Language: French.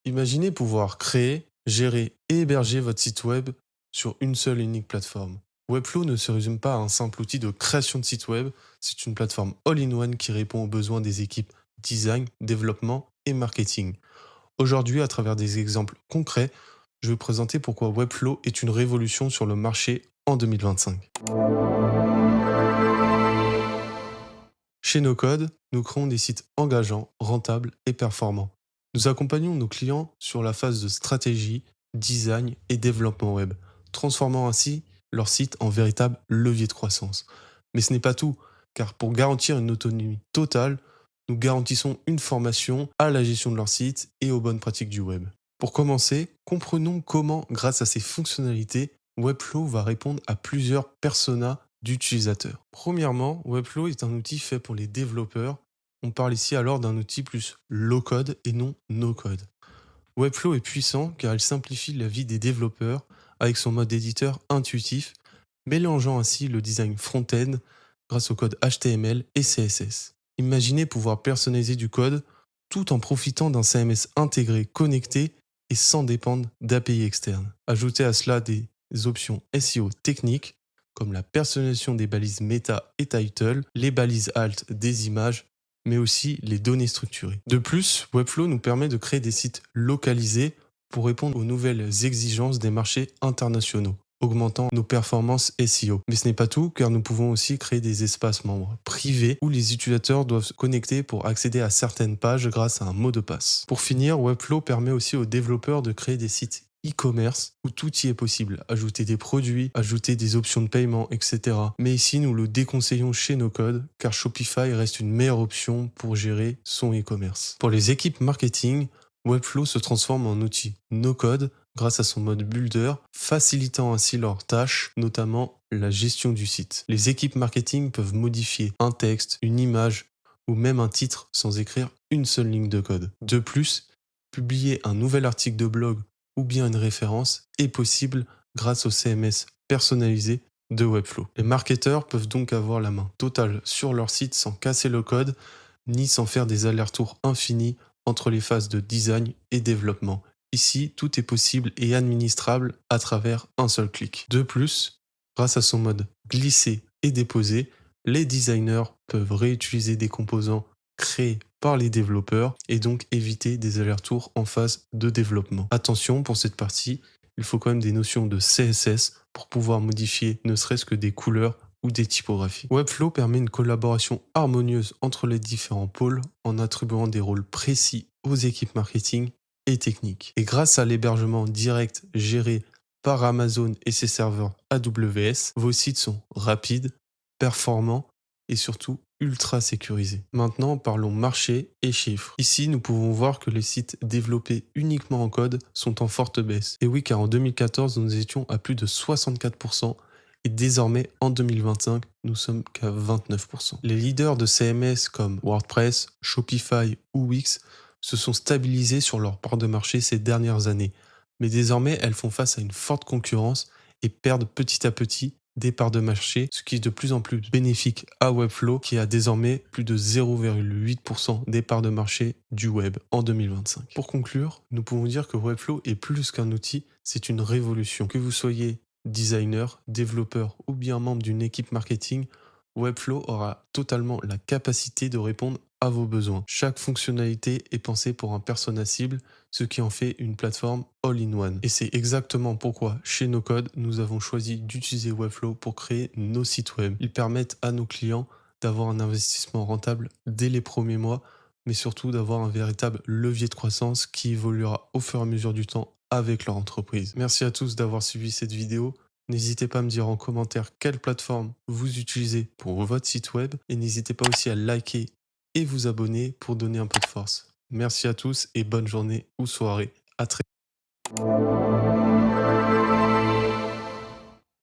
Imaginez pouvoir créer, gérer et héberger votre site web sur une seule et unique plateforme. Webflow ne se résume pas à un simple outil de création de site web, c'est une plateforme all-in-one qui répond aux besoins des équipes design, développement et marketing. Aujourd'hui, à travers des exemples concrets, je vais vous présenter pourquoi Webflow est une révolution sur le marché en 2025. Chez NoCode, nous créons des sites engageants, rentables et performants. Nous accompagnons nos clients sur la phase de stratégie, design et développement web, transformant ainsi leur site en véritable levier de croissance. Mais ce n'est pas tout, car pour garantir une autonomie totale, nous garantissons une formation à la gestion de leur site et aux bonnes pratiques du web. Pour commencer, comprenons comment, grâce à ces fonctionnalités, Webflow va répondre à plusieurs personas d'utilisateurs. Premièrement, Webflow est un outil fait pour les développeurs. On parle ici alors d'un outil plus low-code et non no-code. Webflow est puissant car il simplifie la vie des développeurs avec son mode éditeur intuitif, mélangeant ainsi le design front-end grâce au code HTML et CSS. Imaginez pouvoir personnaliser du code tout en profitant d'un CMS intégré, connecté et sans dépendre d'API externes. Ajoutez à cela des options SEO techniques comme la personnalisation des balises meta et title, les balises alt des images, mais aussi les données structurées. De plus, Webflow nous permet de créer des sites localisés pour répondre aux nouvelles exigences des marchés internationaux, augmentant nos performances SEO. Mais ce n'est pas tout, car nous pouvons aussi créer des espaces membres privés où les utilisateurs doivent se connecter pour accéder à certaines pages grâce à un mot de passe. Pour finir, Webflow permet aussi aux développeurs de créer des sites e-commerce où tout y est possible. Ajouter des produits, ajouter des options de paiement, etc. Mais ici, nous le déconseillons chez NoCode car Shopify reste une meilleure option pour gérer son e-commerce. Pour les équipes marketing, Webflow se transforme en outil no-code grâce à son mode builder, facilitant ainsi leurs tâches, notamment la gestion du site. Les équipes marketing peuvent modifier un texte, une image ou même un titre sans écrire une seule ligne de code. De plus, publier un nouvel article de blog ou bien une référence est possible grâce au CMS personnalisé de Webflow. Les marketeurs peuvent donc avoir la main totale sur leur site sans casser le code, ni sans faire des allers-retours infinis entre les phases de design et développement. Ici, tout est possible et administrable à travers un seul clic. De plus, grâce à son mode glisser et déposer, les designers peuvent réutiliser des composants créés par les développeurs et donc éviter des allers-retours en phase de développement. Attention, pour cette partie, il faut quand même des notions de CSS pour pouvoir modifier ne serait-ce que des couleurs ou des typographies. Webflow permet une collaboration harmonieuse entre les différents pôles en attribuant des rôles précis aux équipes marketing et techniques. Et grâce à l'hébergement direct géré par Amazon et ses serveurs AWS, vos sites sont rapides, performants et surtout ultra sécurisés. Maintenant, parlons marché et chiffres. Ici, nous pouvons voir que les sites développés uniquement en code sont en forte baisse. Et oui, car en 2014, nous étions à plus de 64%. Et désormais, en 2025, nous sommes qu'à 29%. Les leaders de CMS comme WordPress, Shopify ou Wix se sont stabilisés sur leur part de marché ces dernières années. Mais désormais, elles font face à une forte concurrence et perdent petit à petit des parts de marché, ce qui est de plus en plus bénéfique à Webflow, qui a désormais plus de 0,8% des parts de marché du web en 2025. Pour conclure, nous pouvons dire que Webflow est plus qu'un outil, c'est une révolution. Que vous soyez designer, développeur ou bien membre d'une équipe marketing, Webflow aura totalement la capacité de répondre à vos besoins. Chaque fonctionnalité est pensée pour un persona cible, ce qui en fait une plateforme all-in-one. Et c'est exactement pourquoi, chez NoCode, nous avons choisi d'utiliser Webflow pour créer nos sites web. Ils permettent à nos clients d'avoir un investissement rentable dès les premiers mois, mais surtout d'avoir un véritable levier de croissance qui évoluera au fur et à mesure du temps avec leur entreprise. Merci à tous d'avoir suivi cette vidéo. N'hésitez pas à me dire en commentaire quelle plateforme vous utilisez pour votre site web et n'hésitez pas aussi à liker et vous abonner pour donner un peu de force. Merci à tous et bonne journée ou soirée. À très vite.